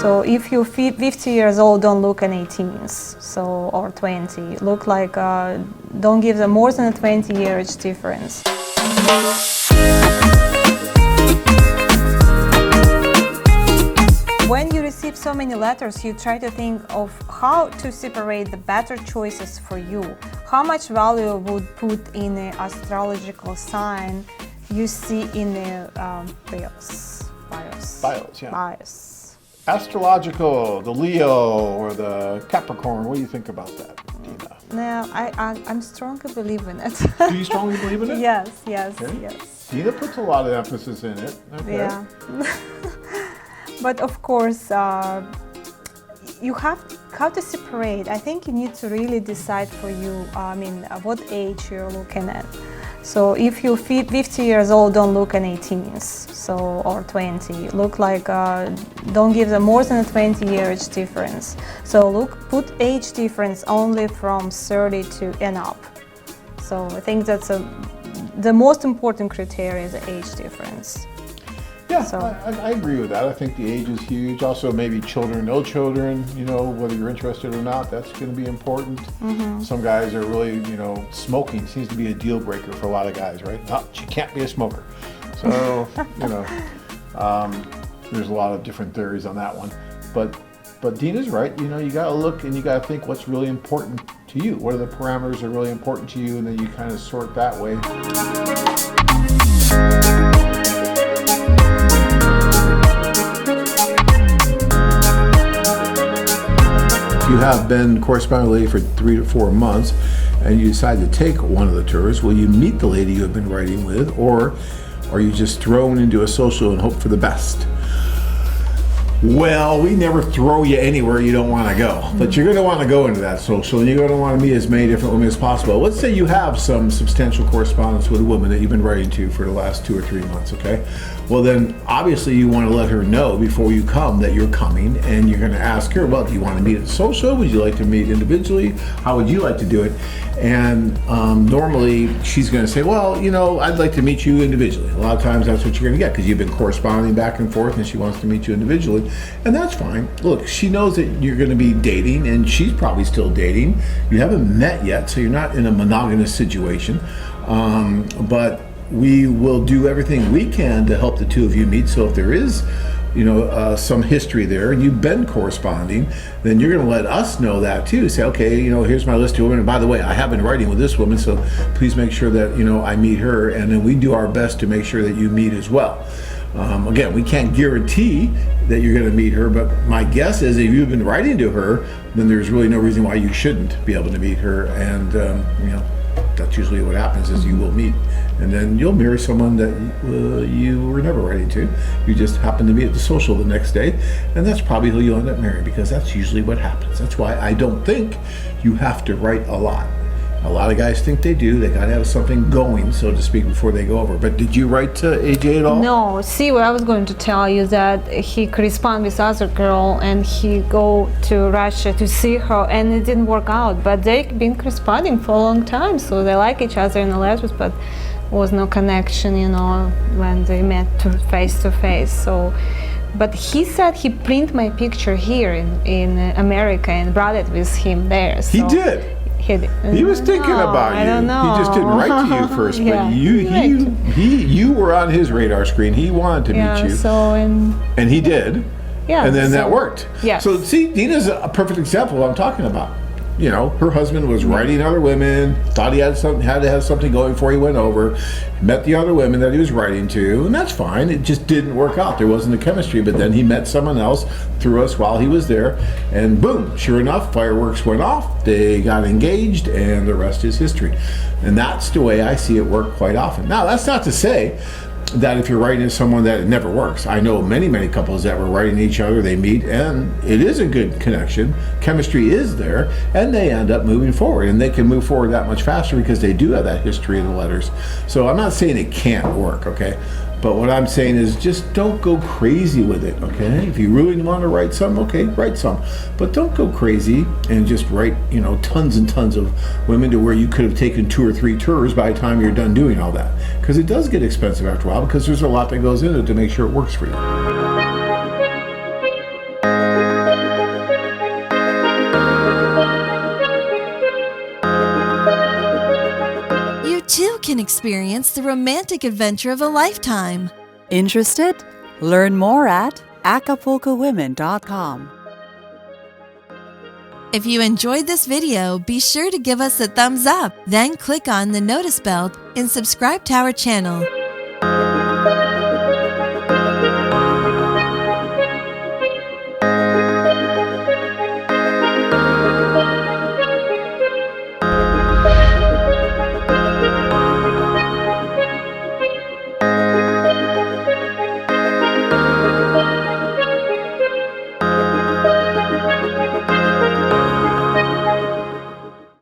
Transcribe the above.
So if you're 50 years old, don't look an 18s, so, or 20. Look like, don't give them more than a 20-year age difference. When you receive so many letters, you try to think of how to separate the better choices for you. How much value would put in an astrological sign you see in the bios, yeah. Bios. Astrological, the Leo or the Capricorn, what do you think about that, Dina? No, I'm strongly believe in it. Do you strongly believe in it? Yes. Okay. Dina puts a lot of emphasis in it. Okay. Yeah. But of course, you have to separate. I think you need to really decide for you, what age you're looking at. So if you're 50 years old, don't look an 18s, so, or 20. Look like, don't give them more than a 20-year age difference. So put age difference only from 30 to and up. So I think that's the most important criteria is the age difference. Yeah, So, I agree with that. I think the age is huge. Also, maybe children, no children, whether you're interested or not, that's going to be important. Some guys are really, smoking seems to be a deal breaker for a lot of guys, right? No, she can't be a smoker. So, there's a lot of different theories on that one. But Dina's right. You got to look and you got to think what's really important to you. What are the parameters that are really important to you? And then you kind of sort that way. You have been corresponding with a lady for 3 to 4 months and you decide to take one of the tours. Will you meet the lady you have been writing with, or are you just thrown into a social and hope for the best? Well, we never throw you anywhere you don't want to go, but you're going to want to go into that social and you're going to want to meet as many different women as possible. Let's say you have some substantial correspondence with a woman that you've been writing to for the last 2 or 3 months, okay? Well, then obviously you want to let her know before you come that you're coming, and you're going to ask her, well, do you want to meet at social? Would you like to meet individually? How would you like to do it? And normally she's going to say, well, I'd like to meet you individually. A lot of times that's what you're going to get because you've been corresponding back and forth and she wants to meet you individually. And that's fine. Look, she knows that you're going to be dating and she's probably still dating. You haven't met yet, so you're not in a monogamous situation. But we will do everything we can to help the two of you meet. So if there is some history there and you've been corresponding, then you're going to let us know that too. Say, okay, here's my list of women, and by the way, I have been writing with this woman, so please make sure that I meet her, and then we do our best to make sure that you meet as well. Again, we can't guarantee that you're going to meet her, but my guess is if you've been writing to her, then there's really no reason why you shouldn't be able to meet her, and that's usually what happens is you will meet, and then you'll marry someone that you were never writing to. You just happen to meet at the social the next day, and that's probably who you'll end up marrying, because that's usually what happens. That's why I don't think you have to write a lot. A lot of guys think they do. They gotta have something going, so to speak, before they go over. But did you write to AJ at all? no, see, what I was going to tell you that he corresponded with other girl and he go to Russia to see her, and it didn't work out. But they've been corresponding for a long time, so they like each other in the letters, but was no connection, when they met face to face. So, but he said he print my picture here in America and brought it with him there. So. He did. He was thinking about you. I don't know. He just didn't write to you first, Yeah, but you were on his radar screen. He wanted to meet you. So and he did. Yeah. And then that worked. Yeah. So see, Dina's a perfect example of what I'm talking about. Her husband was writing other women, thought he had to have something going before he went over, met the other women that he was writing to, and that's fine. It just didn't work out. There wasn't a chemistry, but then he met someone else through us while he was there, and boom, sure enough, fireworks went off, they got engaged, and the rest is history. And that's the way I see it work quite often. Now, that's not to say that if you're writing to someone that it never works. I know many couples that were writing to each other, they meet, and it is a good connection. Chemistry is there, and they end up moving forward, and they can move forward that much faster because they do have that history in the letters. So I'm not saying it can't work, okay? But what I'm saying is just don't go crazy with it, okay? If you really want to write some, okay, write some. But don't go crazy and just write, tons and tons of women to where you could have taken 2 or 3 tours by the time you're done doing all that. Because it does get expensive after a while, because there's a lot that goes into it to make sure it works for you. can experience the romantic adventure of a lifetime. Interested? Learn more at acapulcowomen.com. If you enjoyed this video, be sure to give us a thumbs up, then click on the notice bell and subscribe to our channel.